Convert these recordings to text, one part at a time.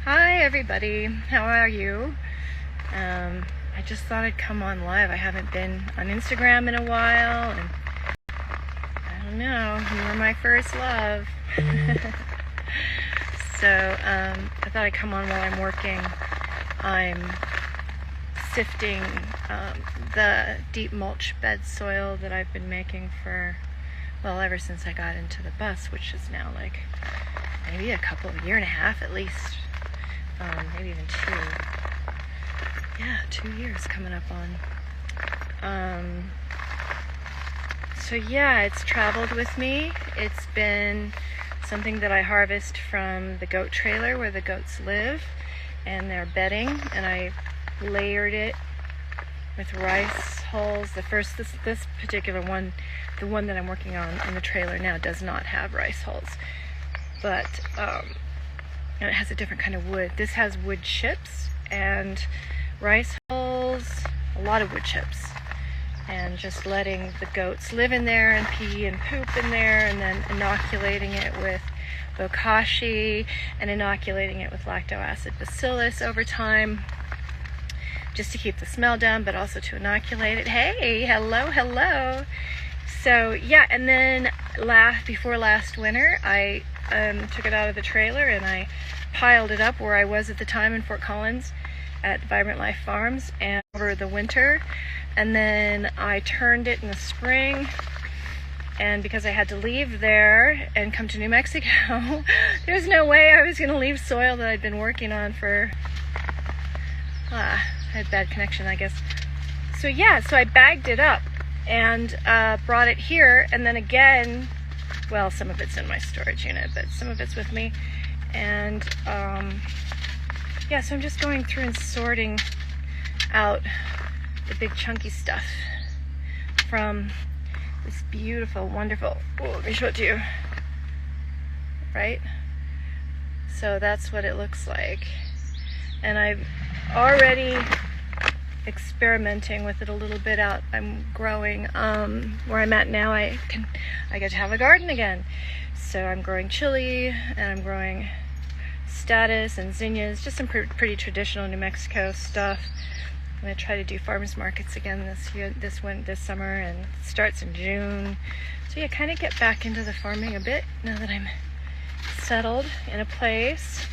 Hi everybody, how are you? I just thought I'd come on live. I haven't been on Instagram in a while, and I don't know, you were my first love. So I thought I'd come on while I'm working. I'm sifting the deep mulch bed soil that I've been making for, well, ever since I got into the bus, which is now like maybe a year and a half at least. Maybe even 2. Yeah, 2 years coming up on. So yeah, it's traveled with me. It's been something that I harvest from the goat trailer where the goats live and their bedding, and I layered it with rice hulls. This particular one, the one that I'm working on in the trailer now, does not have rice hulls, but and it has a different kind of wood. This has wood chips and rice hulls, a lot of wood chips, and just letting the goats live in there and pee and poop in there, and then inoculating it with bokashi and inoculating it with lacto-acid bacillus over time, just to keep the smell down, but also to inoculate it. Hey, hello. So yeah, and then before last winter, I took it out of the trailer and I piled it up where I was at the time in Fort Collins at Vibrant Life Farms and over the winter, and then I turned it in the spring, and because I had to leave there and come to New Mexico, there's no way I was going to leave soil that I'd been working on for I had bad connection, I guess. So yeah, so I bagged it up and brought it here, and then again, well, some of it's in my storage unit, but some of it's with me. And yeah, so I'm just going through and sorting out the big chunky stuff from this beautiful, wonderful, let me show it to you, right? So that's what it looks like. And I'm already experimenting with it a little bit out. I'm growing where I'm at now. I get to have a garden again, so I'm growing chili and I'm growing status and zinnias, just some pretty traditional New Mexico stuff. I'm going to try to do farmers markets again this summer, and it starts in June. So yeah, kind of get back into the farming a bit now that I'm settled in a place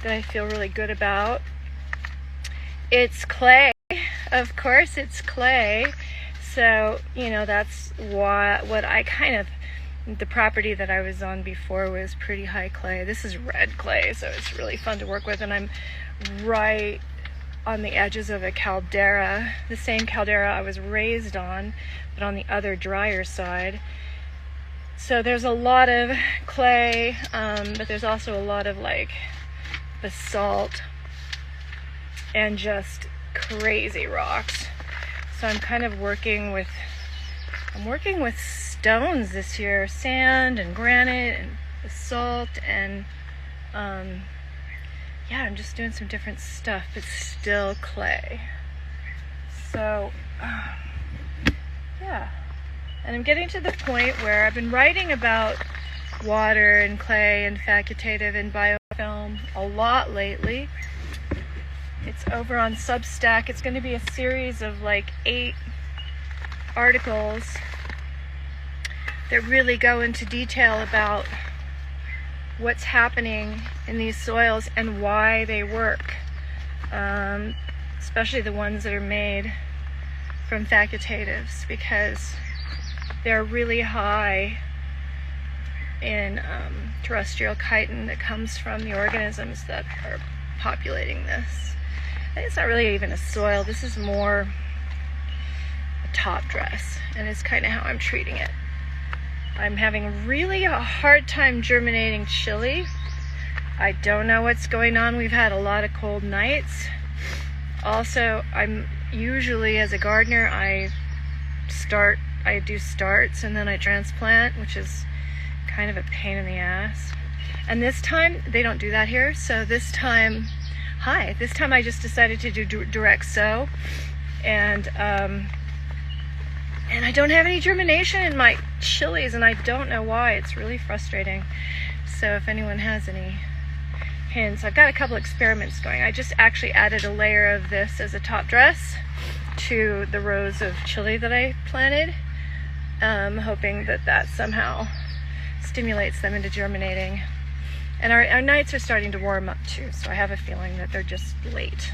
that I feel really good about. It's clay. Of course it's clay. So, you know, that's what I kind of, the property that I was on before was pretty high clay. This is red clay, so it's really fun to work with, and I'm right on the edges of a caldera, the same caldera I was raised on, but on the other drier side. So there's a lot of clay, but there's also a lot of like basalt and just crazy rocks. So I'm kind of working with stones this year, sand and granite and basalt, and yeah, I'm just doing some different stuff, but still clay. So yeah, and I'm getting to the point where I've been writing about water and clay and facultative and biofilm a lot lately. It's over on Substack. It's going to be a series of like 8 articles that really go into detail about what's happening in these soils and why they work, especially the ones that are made from facultatives, because they're really high in terrestrial chitin that comes from the organisms that are populating this. It's not really even a soil. This is more a top dress, and it's kind of how I'm treating it. I'm having really a hard time germinating chili. I don't know what's going on. We've had a lot of cold nights. Also, I'm usually, as a gardener, I do starts and then I transplant, which is kind of a pain in the ass. And this time, they don't do that here, so this time I just decided to do direct sow, and I don't have any germination in my chilies, and I don't know why. It's really frustrating. So if anyone has any hints. I've got a couple experiments going. I just actually added a layer of this as a top dress to the rows of chili that I planted, hoping that that somehow stimulates them into germinating. And our nights are starting to warm up too, so I have a feeling that they're just late.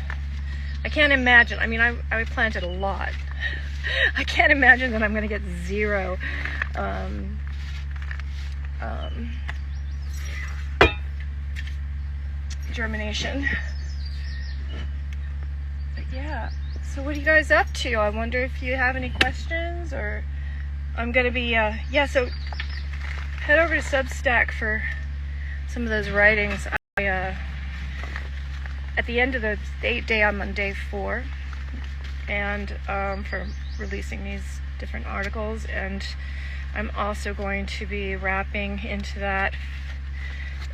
I can't imagine, I mean, I planted a lot. I can't imagine that I'm going to get zero germination. But yeah, so what are you guys up to? I wonder if you have any questions, or I'm going to be, yeah, so head over to Substack for some of those writings. At the end of the 8-day, I'm on day 4, and for releasing these different articles, and I'm also going to be wrapping into that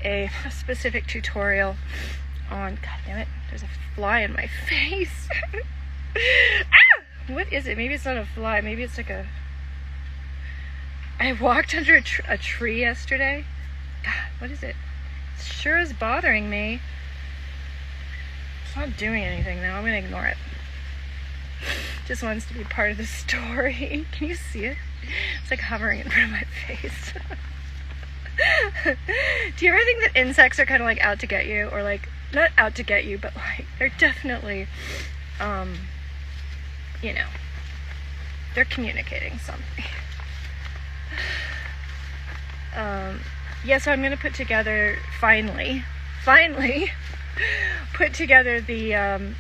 a specific tutorial on, god damn it, there's a fly in my face. Ah! What is it? Maybe it's not a fly, maybe it's like I walked under a tree yesterday. God, what is it? It sure is bothering me. It's not doing anything though. I'm gonna ignore it. Just wants to be part of the story. Can you see it? It's like hovering in front of my face. Do you ever think that insects are kind of like out to get you, or like not out to get you, but like they're definitely, you know, they're communicating something. Yeah, so I'm going to put together, finally, put together the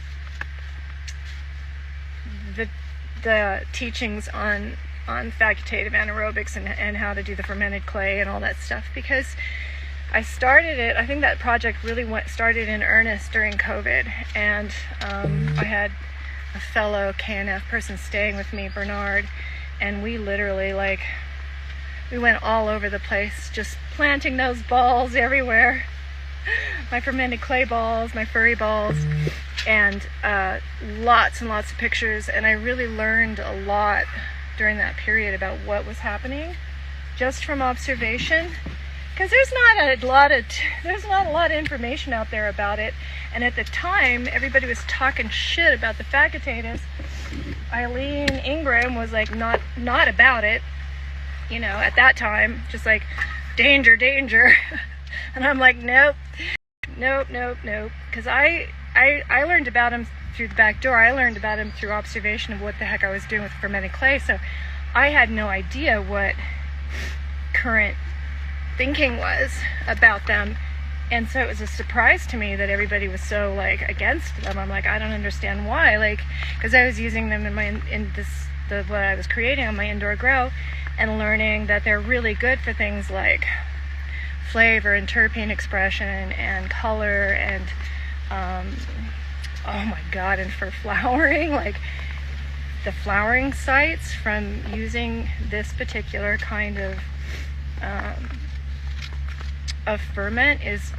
teachings on facultative anaerobics and how to do the fermented clay and all that stuff, because I started it, I think that project really started in earnest during COVID, and I had a fellow KNF person staying with me, Bernard, and we literally, like, we went all over the place, just planting those balls everywhere. My fermented clay balls, my furry balls, and lots and lots of pictures. And I really learned a lot during that period about what was happening, just from observation. Because there's not a lot of information out there about it. And at the time, everybody was talking shit about the facultators. Eileen Ingram was like not about it. You know, at that time, just like, danger, danger. And I'm like, nope. Because I learned about him through the back door. I learned about him through observation of what the heck I was doing with fermented clay. So I had no idea what current thinking was about them. And so it was a surprise to me that everybody was so, like, against them. I'm like, I don't understand why. Like, because I was using them what I was creating on my indoor grow, and learning that they're really good for things like flavor and terpene expression and color and oh my god, and for flowering, like the flowering sites from using this particular kind of ferment is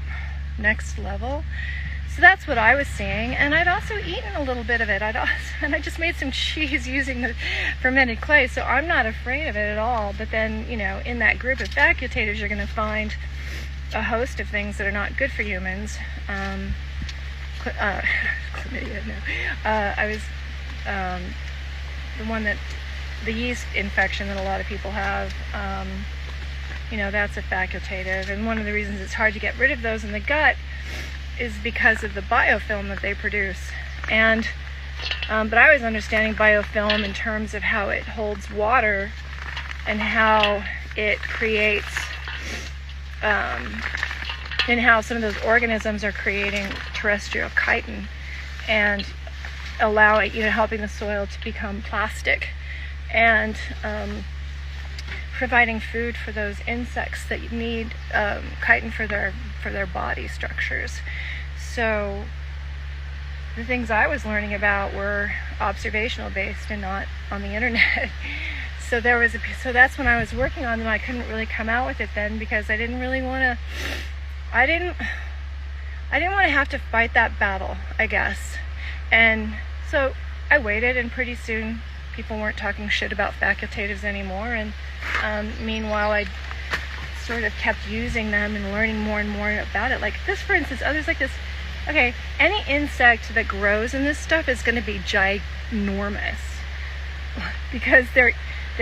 next level. So that's what I was seeing, and I'd also eaten a little bit of it. And I just made some cheese using the fermented clay, so I'm not afraid of it at all. But then, you know, in that group of facultators, you're going to find a host of things that are not good for humans. Chlamydia, no. I was the yeast infection that a lot of people have. You know, that's a facultative, and one of the reasons it's hard to get rid of those in the gut is because of the biofilm that they produce. And but I was understanding biofilm in terms of how it holds water and how it creates and how some of those organisms are creating terrestrial chitin and allowing, you know, helping the soil to become plastic, and providing food for those insects that need chitin for their body structures. So the things I was learning about were observational based and not on the internet. So that's when I was working on them. I couldn't really come out with it then because I didn't want to have to fight that battle, I guess. And so I waited, and pretty soon people weren't talking shit about facultatives anymore. And meanwhile, I sort of kept using them and learning more and more about it. Like this, for instance, others like this. Okay, any insect that grows in this stuff is going to be ginormous because they're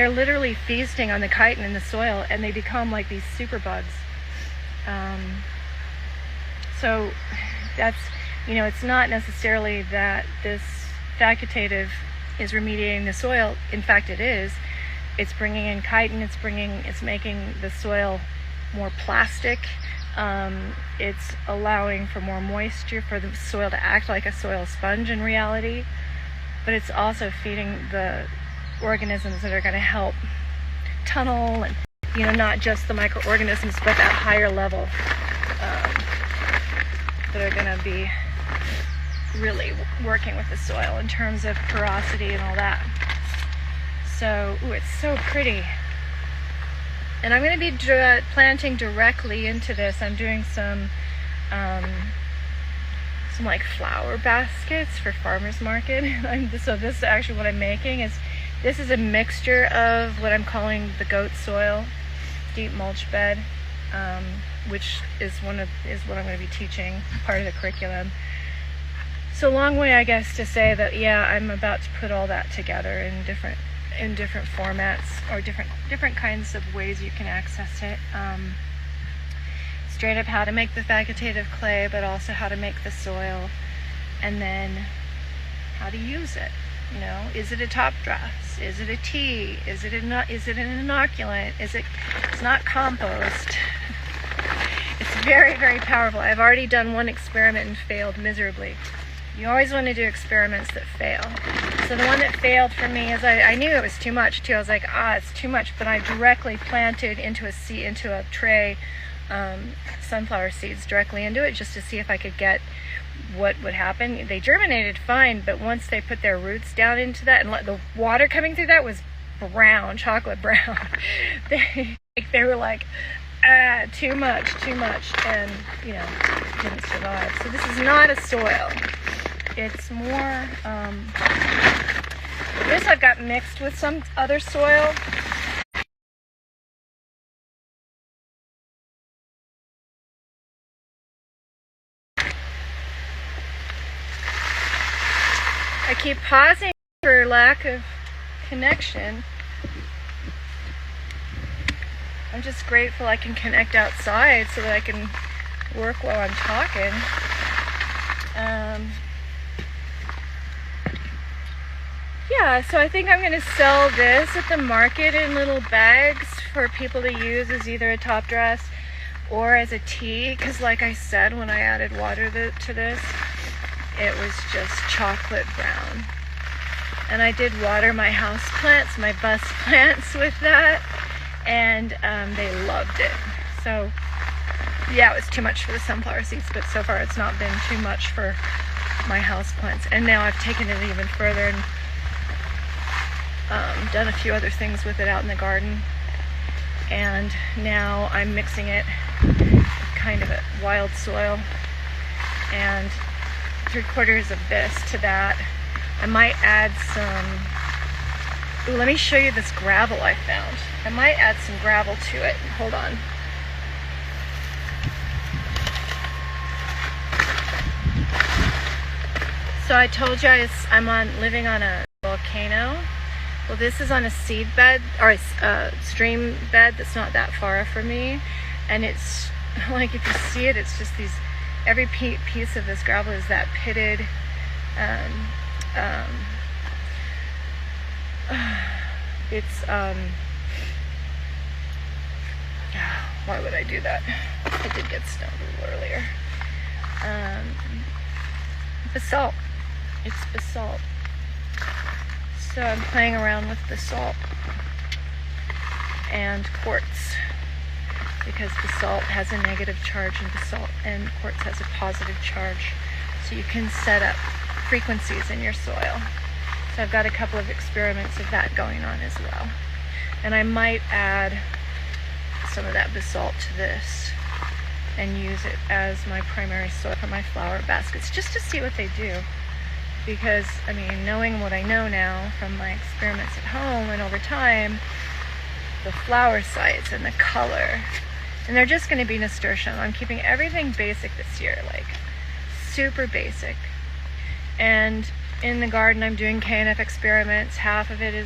literally feasting on the chitin in the soil, and they become like these super bugs. So that's, it's not necessarily that this facultative is remediating the soil. In fact, it is. It's bringing in chitin. It's making the soil more plastic. It's allowing for more moisture, for the soil to act like a soil sponge in reality. But it's also feeding the organisms that are going to help tunnel, and not just the microorganisms, but that higher level that are going to be really working with the soil in terms of porosity and all that. So, it's so pretty. And I'm going to be planting directly into this. I'm doing some like flower baskets for farmers market. So this is actually what I'm making. This is a mixture of what I'm calling the goat soil deep mulch bed, which is what I'm going to be teaching, part of the curriculum. So long way, I guess, to say that I'm about to put all that together in different formats, or different kinds of ways you can access it. Straight up how to make the facultative clay, but also how to make the soil, and then how to use it. Is it a top dress? Is it a tea? Is it an inoculant? It's not compost. It's very, very powerful. I've already done one experiment and failed miserably. You always want to do experiments that fail. So the one that failed for me is I knew it was too much too. I was like, it's too much. But I directly planted into a tray sunflower seeds directly into it, just to see if I could get what would happen. They germinated fine, but once they put their roots down into that, and the water coming through that was brown, chocolate brown. They were like, too much, and didn't survive. So this is not a soil. It's more, this I've got mixed with some other soil. I keep pausing for lack of connection. I'm just grateful I can connect outside so that I can work while I'm talking. So I think I'm going to sell this at the market in little bags for people to use as either a top dress or as a tea, because like I said, when I added water to this, it was just chocolate brown. And I did water my house plants, my bus plants, with that, and they loved it. So it was too much for the sunflower seeds, but so far it's not been too much for my house plants. And now I've taken it even further and done a few other things with it out in the garden. And now I'm mixing it with kind of a wild soil and 3/4 of this to that. I might add some, let me show you this gravel I found. I might add some gravel to it. Hold on. So I told you I'm living on a volcano. Well, this is on a seed bed, or a stream bed that's not that far from me. And it's like, if you see it, it's just these, every piece of this gravel is that pitted, why would I do that? I did get stoned a little earlier. Basalt. It's basalt. So I'm playing around with basalt and quartz, because basalt has a negative charge and quartz has a positive charge. So you can set up frequencies in your soil. So I've got a couple of experiments of that going on as well. And I might add some of that basalt to this and use it as my primary soil for my flower baskets, just to see what they do. Because, knowing what I know now from my experiments at home and over time, the flower sites and the color And they're just going to be nasturtium. I'm keeping everything basic this year, like super basic. And in the garden, I'm doing KNF experiments. Half of the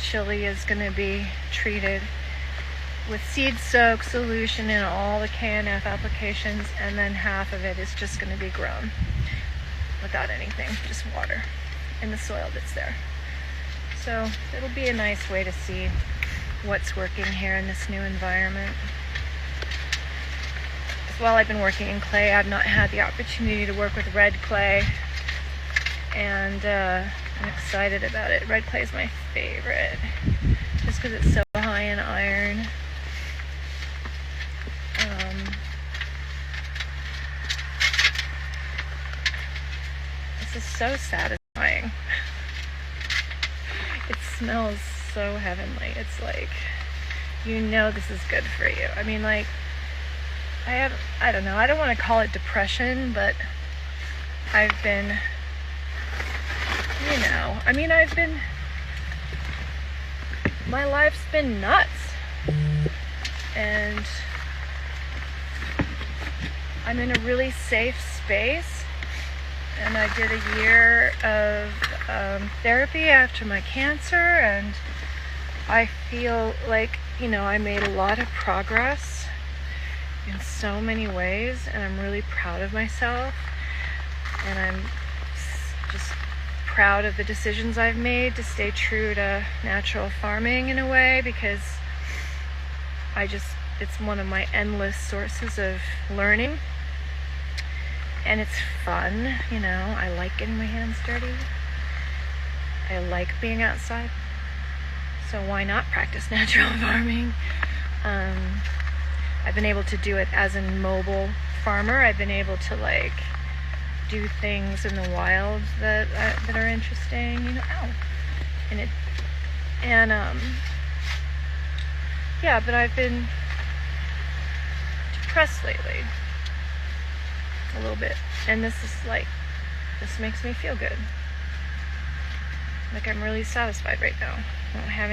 chili is going to be treated with seed soak solution in all the KNF applications, and then half of it is just going to be grown without anything, just water in the soil that's there. So it'll be a nice way to see what's working here in this new environment. As well, I've been working in clay. I've not had the opportunity to work with red clay, and I'm excited about it. Red clay is my favorite, just because it's so high in iron. This is so satisfying. It smells so heavenly. It's like, you know this is good for you. I mean, like, I don't know, I don't want to call it depression, but I've been, my life's been nuts. And I'm in a really safe space. And I did a year of therapy after my cancer, and I feel like, I made a lot of progress in so many ways, and I'm really proud of myself, and I'm just proud of the decisions I've made to stay true to natural farming in a way, because it's one of my endless sources of learning. And it's fun, I like getting my hands dirty. I like being outside. So why not practice natural farming? I've been able to do it as a mobile farmer. I've been able to do things in the wild that are interesting, but I've been depressed lately. A little bit, and this makes me feel good. Like, I'm really satisfied right now. I don't have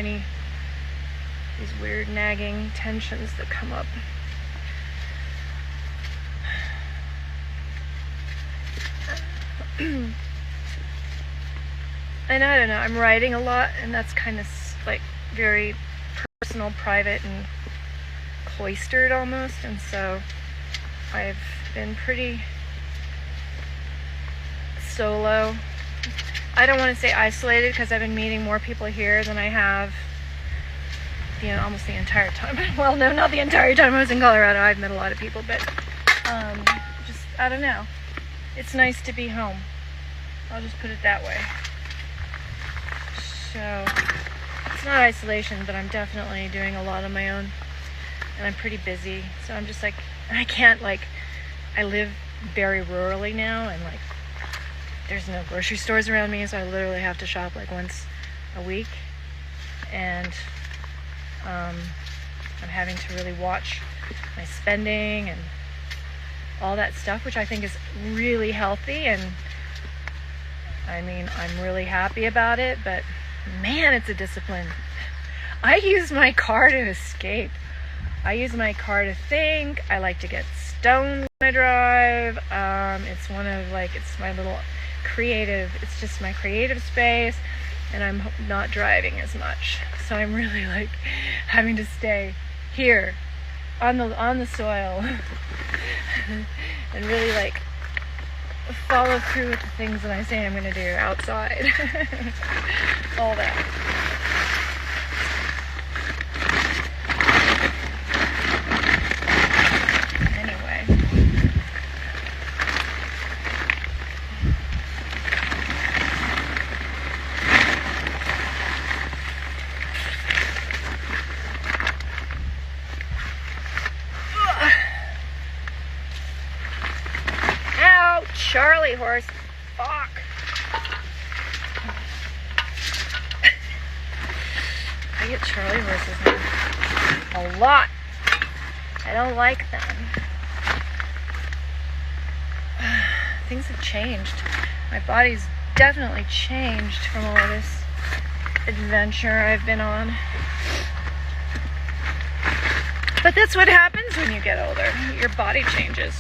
these weird nagging tensions that come up. And I don't know, I'm writing a lot, and that's kind of very personal, private, and cloistered almost, and so I've been pretty solo. I don't want to say isolated, because I've been meeting more people here than I have almost the entire time. Well, no, not the entire time I was in Colorado. I've met a lot of people, but I don't know. It's nice to be home. I'll just put it that way. So it's not isolation, but I'm definitely doing a lot on my own, and I'm pretty busy. So I'm just I can't I live very rurally now, and there's no grocery stores around me, so I literally have to shop once a week, and I'm having to really watch my spending and all that stuff, which I think is really healthy, and I'm really happy about it, but man, it's a discipline. I use my car to escape. I use my car to think. I like to get stoned when I drive. It's it's my little creative, it's just my creative space, and I'm not driving as much. So I'm really having to stay here on the soil and really follow through with the things that I say I'm going to do outside. All that. Charlie horse. Fuck. I get Charlie horses now. A lot. I don't like them. Things have changed. My body's definitely changed from all of this adventure I've been on. But that's what happens when you get older. Your body changes.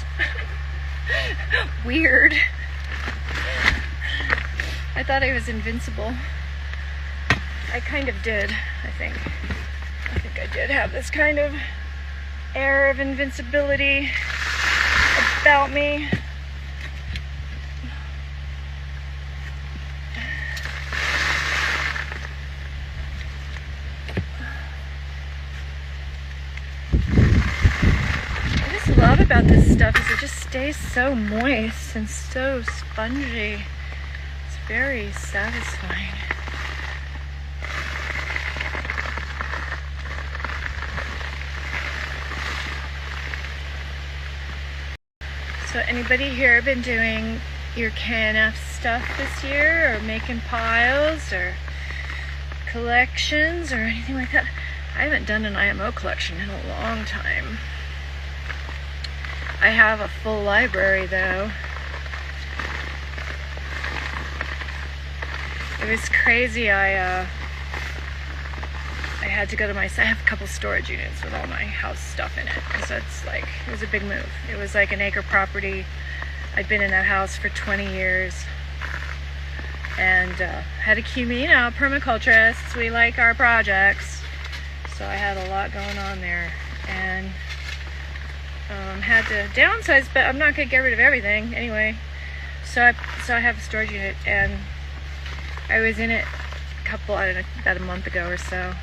Weird. I thought I was invincible. I kind of did, I think. I think I did have this kind of air of invincibility about me. What I just love about this stuff is it just stays so moist and so spongy. It's very satisfying. So anybody here been doing your KNF stuff this year, or making piles or collections or anything like that? I haven't done an IMO collection in a long time. I have a full library though. It was crazy. I had to go to I have a couple storage units with all my house stuff in it. So it's like, it was a big move. It was like an acre property. I'd been in that house for 20 years. And had a permaculturists. We like our projects. So I had a lot going on there. And had to downsize, but I'm not going to get rid of everything anyway. So I have a storage unit, and I was in it about a month ago or so,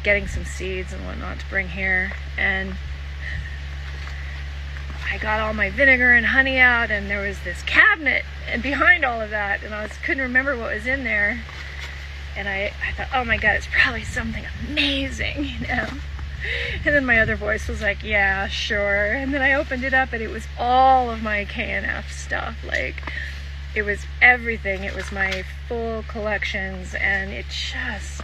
getting some seeds and whatnot to bring here, and I got all my vinegar and honey out, and there was this cabinet and behind all of that, and I couldn't remember what was in there, and I thought, oh my god, it's probably something amazing, you know. And then my other voice was like, yeah, sure. And then I opened it up, and it was all of my KNF stuff. Like, it was everything. It was my full collections, and it just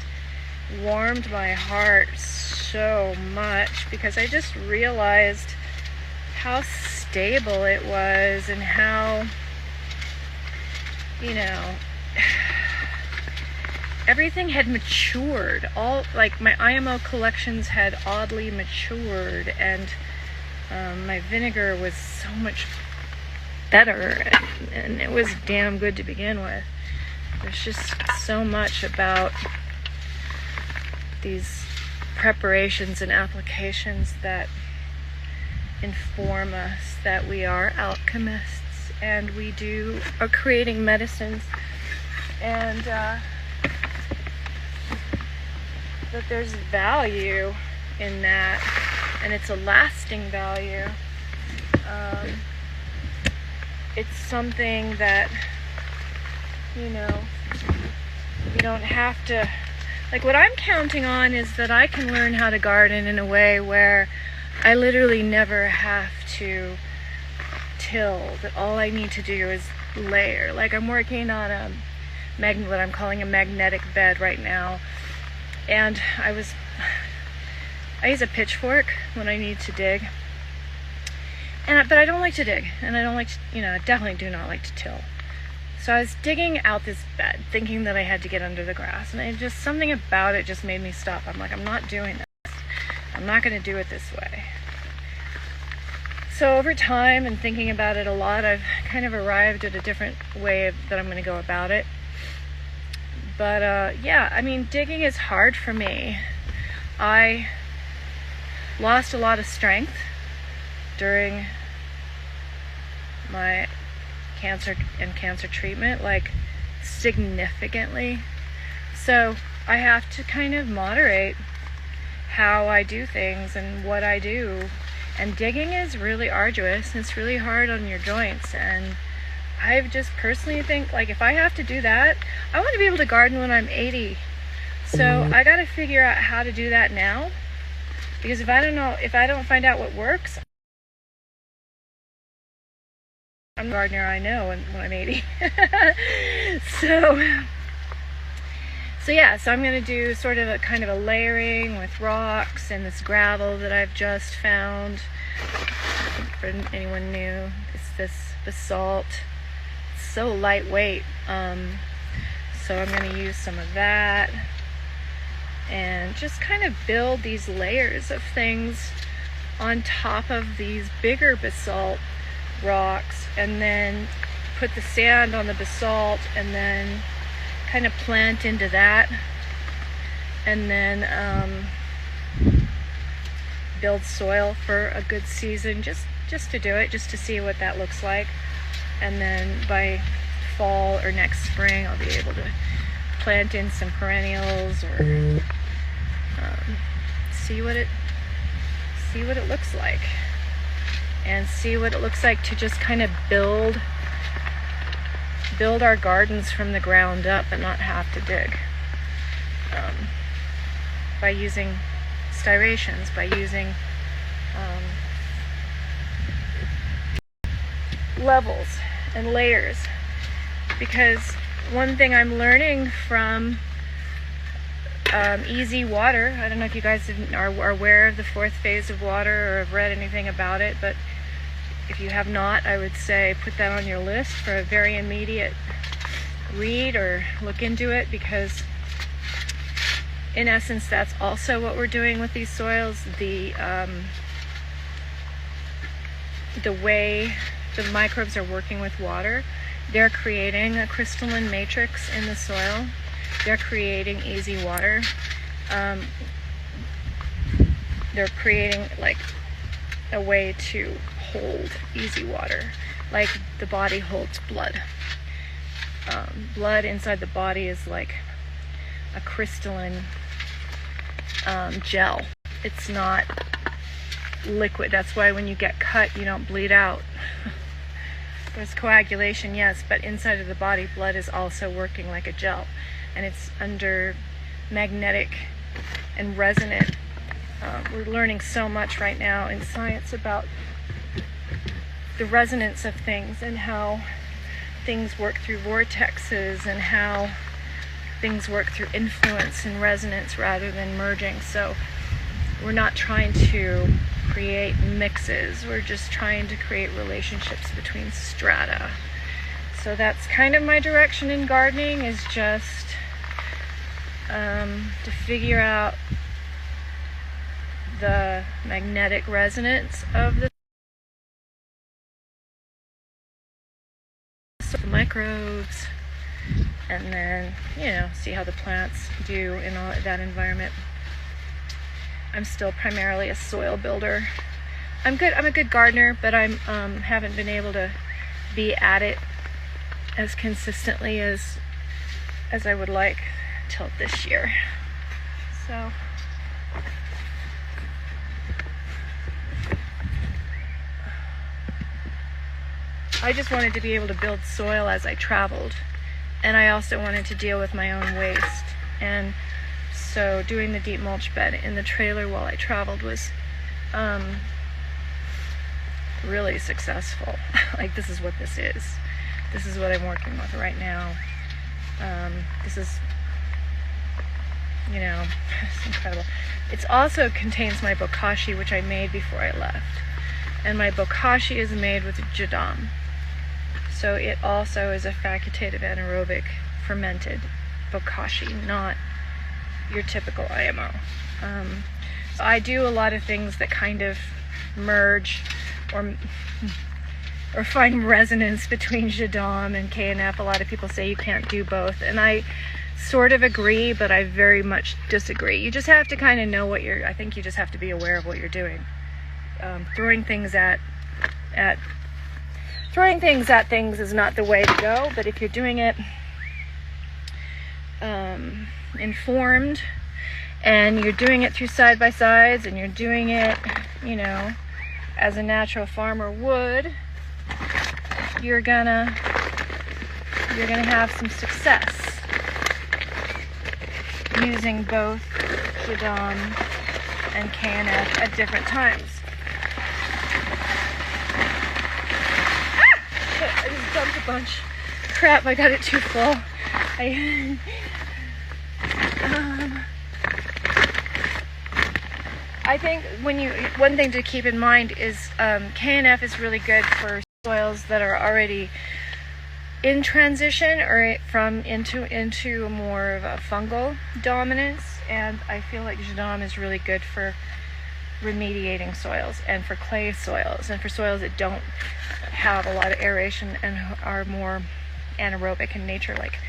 warmed my heart so much, because I just realized how stable it was, and how, you know, everything had matured. All, like, my IMO collections had oddly matured, and my vinegar was so much better, and it was damn good to begin with. There's just so much about these preparations and applications that inform us that we are alchemists, and we are creating medicines, and that there's value in that, and it's a lasting value. It's something that, you know, you don't have to, like, what I'm counting on is that I can learn how to garden in a way where I literally never have to till, that all I need to do is layer. Like, I'm working on what I'm calling a magnetic bed right now, and I use a pitchfork when I need to dig, but I don't like to dig, and I don't like to, you know, I definitely do not like to till. So I was digging out this bed, thinking that I had to get under the grass, and something about it just made me stop. I'm like, I'm not doing this. I'm not going to do it this way. So over time, and thinking about it a lot, I've kind of arrived at a different way that I'm going to go about it. But yeah, I mean, digging is hard for me. I lost a lot of strength during my cancer treatment, like significantly. So I have to kind of moderate how I do things and what I do. And digging is really arduous, and it's really hard on your joints. And I just personally think, like, if I have to do that, I want to be able to garden when I'm 80. So I got to figure out how to do that now, because if I don't find out what works, I'm the gardener I know when I'm 80. So yeah, so I'm going to do sort of a kind of a layering with rocks and this gravel that I've just found. I think for anyone new, it's this basalt. It's so lightweight. So I'm going to use some of that and just kind of build these layers of things on top of these bigger basalt rocks, and then put the sand on the basalt, and then kind of plant into that, and then build soil for a good season, just to do it, just to see what that looks like. And then by fall or next spring, I'll be able to plant in some perennials, or see what it looks like, and see what it looks like to just kind of build our gardens from the ground up and not have to dig, by using styrations, by using levels and layers. Because one thing I'm learning from easy water, I don't know if you guys are aware of the fourth phase of water or have read anything about it, but if you have not, I would say put that on your list for a very immediate read, or look into it, because in essence that's also what we're doing with these soils. The way the microbes are working with water, they're creating a crystalline matrix in the soil. They're creating easy water. They're creating like a way to hold easy water, like the body holds blood. Blood inside the body is like a crystalline gel. It's not liquid. That's why when you get cut, you don't bleed out. There's coagulation, yes, but inside of the body, blood is also working like a gel, and it's under magnetic and resonant. We're learning so much right now in science about the resonance of things, and how things work through vortexes, and how things work through influence and resonance rather than merging. So we're not trying to create mixes, we're just trying to create relationships between strata. So that's kind of my direction in gardening, is just to figure out the magnetic resonance of the microbes, and then, see how the plants do in all that environment. I'm still primarily a soil builder. I'm a good gardener, but I'm haven't been able to be at it as consistently as I would like till this year. So I just wanted to be able to build soil as I traveled, and I also wanted to deal with my own waste. And so doing the deep mulch bed in the trailer while I traveled was really successful. Like, this is what this is. This is what I'm working with right now. This is, it's incredible. It also contains my bokashi, which I made before I left. And my bokashi is made with jadam. So it also is a facultative anaerobic fermented bokashi, not your typical IMO. So I do a lot of things that kind of merge or find resonance between jadam and KNF. A lot of people say you can't do both, and I sort of agree, but I very much disagree. You just have to kind of know I think you just have to be aware of what you're doing. Throwing things at things is not the way to go, but if you're doing it informed, and you're doing it through side-by-sides, and you're doing it, as a natural farmer would, you're gonna have some success using both jadam and KNF at different times. I just dumped a bunch. Crap, I got it too full. I think one thing to keep in mind is KNF is really good for soils that are already in transition or into more of a fungal dominance, and I feel like jadam is really good for remediating soils, and for clay soils, and for soils that don't have a lot of aeration and are more anaerobic in nature, like,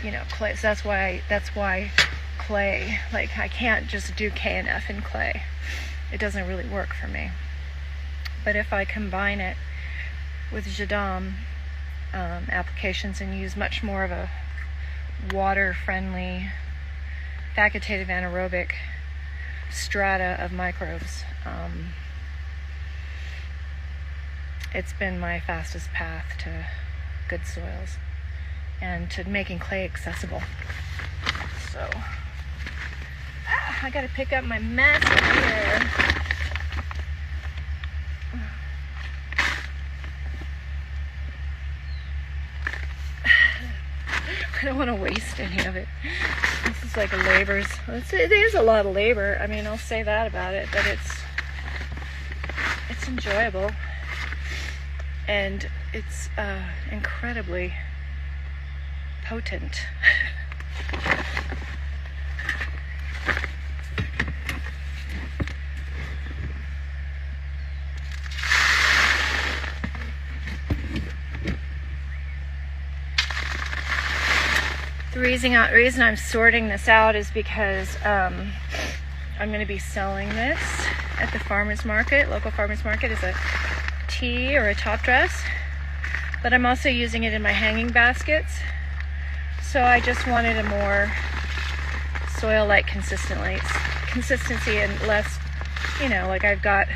you know, clay. So that's why clay, like, I can't just do K and F in clay. It doesn't really work for me. But if I combine it with Jadam applications and use much more of a water-friendly, facultative anaerobic strata of microbes, it's been my fastest path to good soils and to making clay accessible. So I gotta pick up my mess here. I don't want to waste any of it. This is like a labor's. It is a lot of labor. I mean, I'll say that about it, but it's enjoyable, and it's incredibly potent. The reason I'm sorting this out is because I'm going to be selling this at the farmer's market, local farmer's market, as a tea or a top dress. But I'm also using it in my hanging baskets. So I just wanted a more soil-like consistency and less, you know, like I've got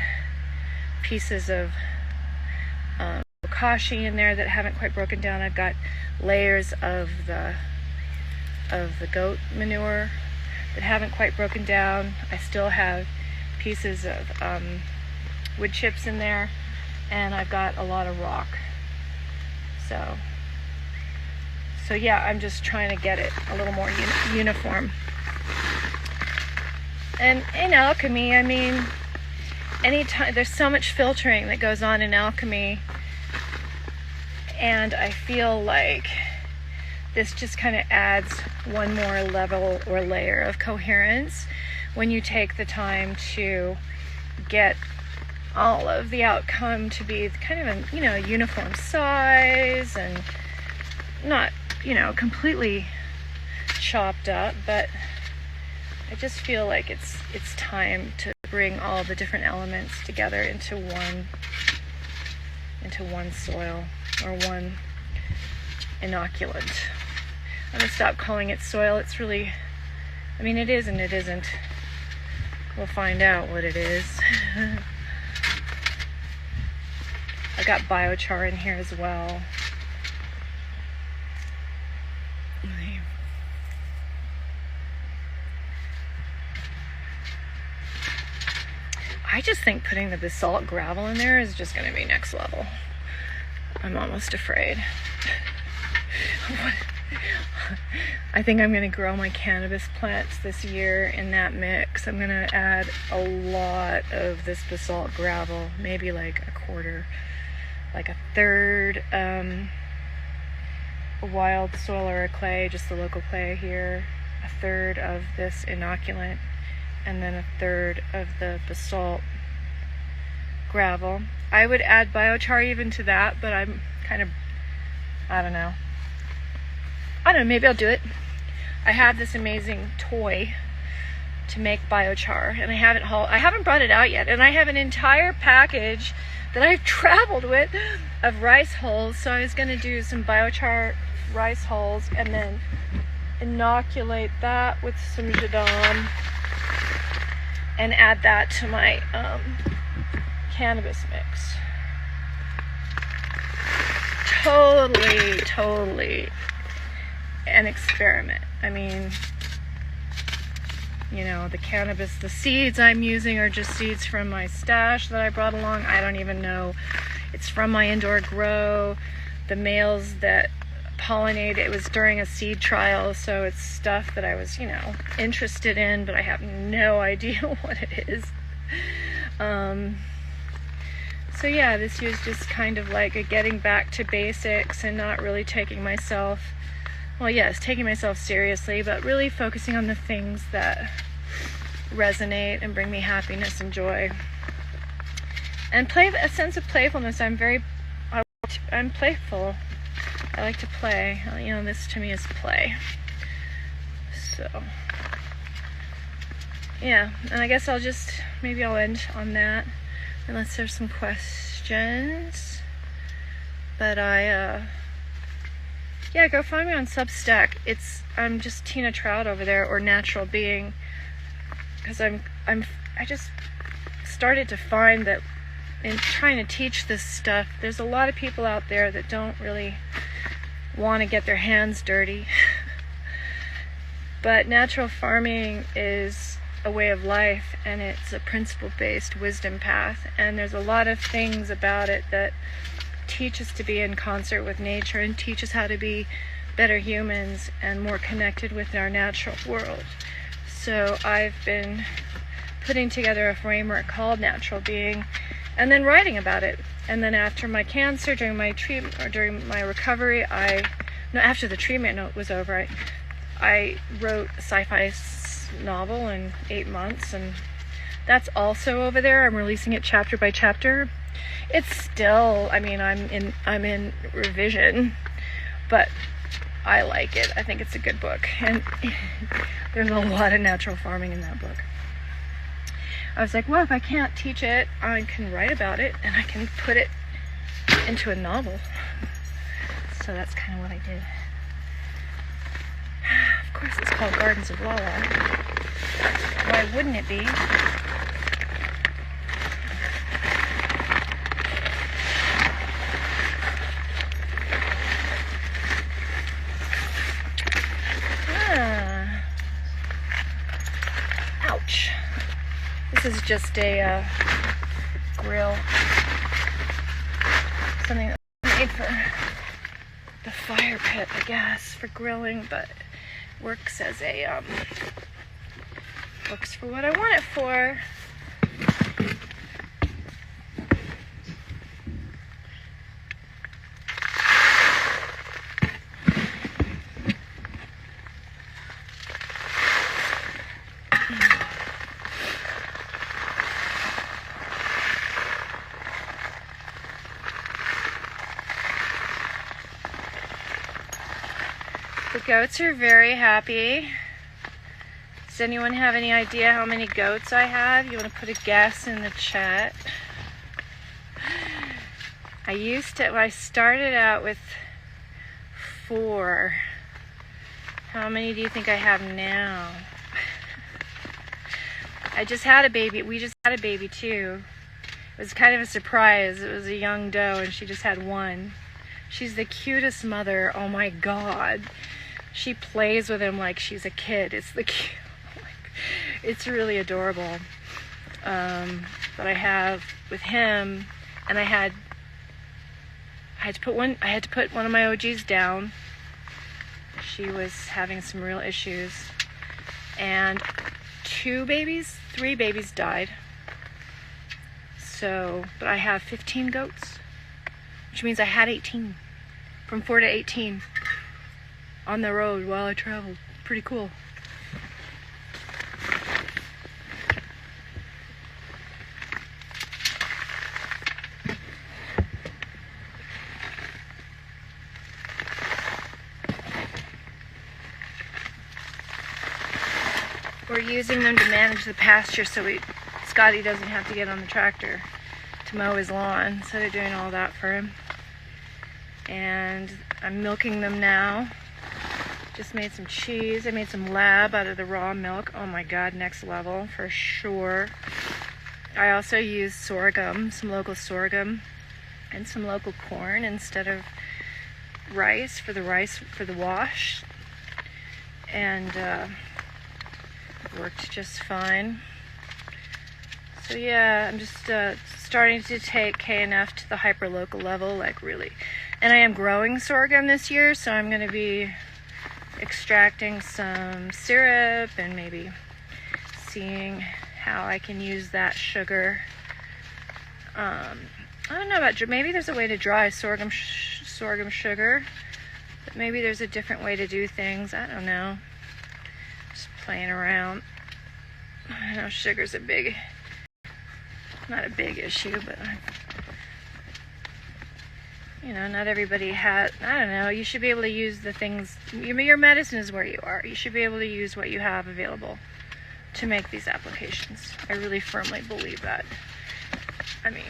pieces of bokashi in there that haven't quite broken down. I've got layers of the goat manure that haven't quite broken down. I still have pieces of wood chips in there, and I've got a lot of rock. So yeah, I'm just trying to get it a little more uniform. And in alchemy, I mean, anytime there's so much filtering that goes on in alchemy, and I feel like this just kind of adds one more level or layer of coherence when you take the time to get all of the outcome to be kind of a, you know, uniform size and not, you know, completely chopped up, but I just feel like it's time to bring all the different elements together into one soil or one inoculant. I'm going to stop calling it soil. It's really, I mean, it is and it isn't. We'll find out what it is. I got biochar in here as well. I just think putting the basalt gravel in there is just going to be next level. I'm almost afraid. I think I'm going to grow my cannabis plants this year in that mix. I'm going to add a lot of this basalt gravel, maybe like a quarter, like a third wild soil or a clay, just the local clay here, a third of this inoculant, and then a third of the basalt gravel. I would add biochar even to that, but I'm kind of, I don't know, maybe I'll do it. I have this amazing toy to make biochar, and I haven't brought it out yet, and I have an entire package that I've traveled with of rice hulls. So I was going to do some biochar rice hulls and then inoculate that with some jadam and add that to my cannabis mix. Totally an experiment. I mean, you know, the cannabis, the seeds I'm using are just seeds from my stash that I brought along. I don't even know. It's from my indoor grow. The males that pollinate, it was during a seed trial, so it's stuff that I was, you know, interested in, but I have no idea what it is. So yeah, this was just kind of like a getting back to basics and not really taking myself, well, yes, taking myself seriously, but really focusing on the things that resonate and bring me happiness and joy. And a sense of playfulness. I'm playful. I like to play. You know, this to me is play. So, yeah, and I guess maybe I'll end on that, unless there's some questions. But yeah, go find me on Substack. I'm just Tina Trout over there, or Natural Being, because I just started to find that in trying to teach this stuff, there's a lot of people out there that don't really want to get their hands dirty. But natural farming is a way of life, and it's a principle-based wisdom path, and there's a lot of things about it that teach us to be in concert with nature and teach us how to be better humans and more connected with our natural world. So I've been putting together a framework called Natural Being, and then writing about it. And then after my cancer, during my treatment, or during my recovery, after the treatment was over, I wrote a sci-fi novel in 8 months, and that's also over there. I'm releasing it chapter by chapter. It's still, I'm in revision, but I like it. I think it's a good book, and there's a lot of natural farming in that book. I was like, well, if I can't teach it, I can write about it, and I can put it into a novel. So that's kind of what I did. Of course, it's called Gardens of Lala. Why wouldn't it be? Ouch. This is just a grill. Something that's made for the fire pit, I guess, for grilling, but works as works for what I want it for. The goats are very happy. Does anyone have any idea how many goats I have? You want to put a guess in the chat? I started out with 4. How many do you think I have now? I just had a baby. We just had a baby too. It was kind of a surprise. It was a young doe, and she just had 1. She's the cutest mother. Oh my God. She plays with him like she's a kid. It's really adorable. But I have with him, and I had to put one of my OGs down. She was having some real issues, and 3 babies died. So, but I have 15 goats, which means I had 18, from 4 to 18 on the road while I traveled. Pretty cool. We're using them to manage the pasture so Scotty doesn't have to get on the tractor to mow his lawn. So they're doing all that for him. And I'm milking them now. Just made some cheese. I made some lab out of the raw milk. Oh my God, next level for sure. I also used sorghum, some local sorghum, and some local corn instead of rice for the wash. And worked just fine. So yeah, I'm just starting to take KNF to the hyper-local level, like really. And I am growing sorghum this year, so I'm going to be extracting some syrup and maybe seeing how I can use that sugar. I don't know about, maybe there's a way to dry sorghum sugar, but maybe there's a different way to do things. I don't know. Just playing around. I know sugar's not a big issue, but you know, not everybody has, I don't know, you should be able to use the things, your medicine is where you are. You should be able to use what you have available to make these applications. I really firmly believe that. I mean,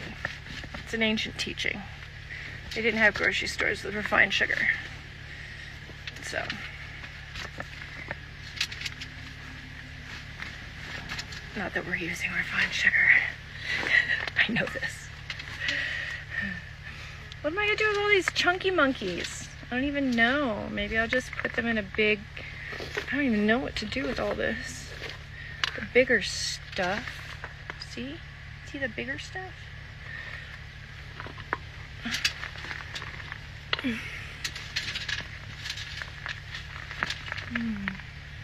it's an ancient teaching. They didn't have grocery stores with refined sugar. So, not that we're using refined sugar. I know this. What am I gonna do with all these chunky monkeys? I don't even know. Maybe I'll just put them in a big, I don't even know what to do with all this. The bigger stuff. See the bigger stuff?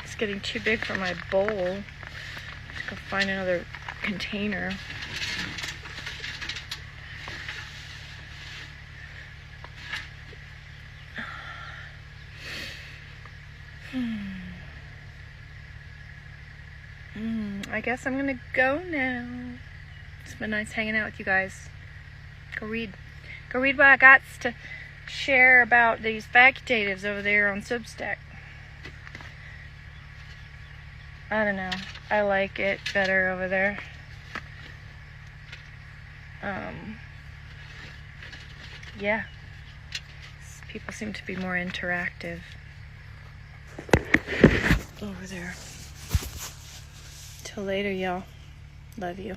It's getting too big for my bowl. Let's go find another container. I guess I'm gonna go now. It's been nice hanging out with you guys. Go read what I got to share about these facultatives over there on Substack. I don't know. I like it better over there. Yeah. People seem to be more interactive over there. Till later, y'all. Love you.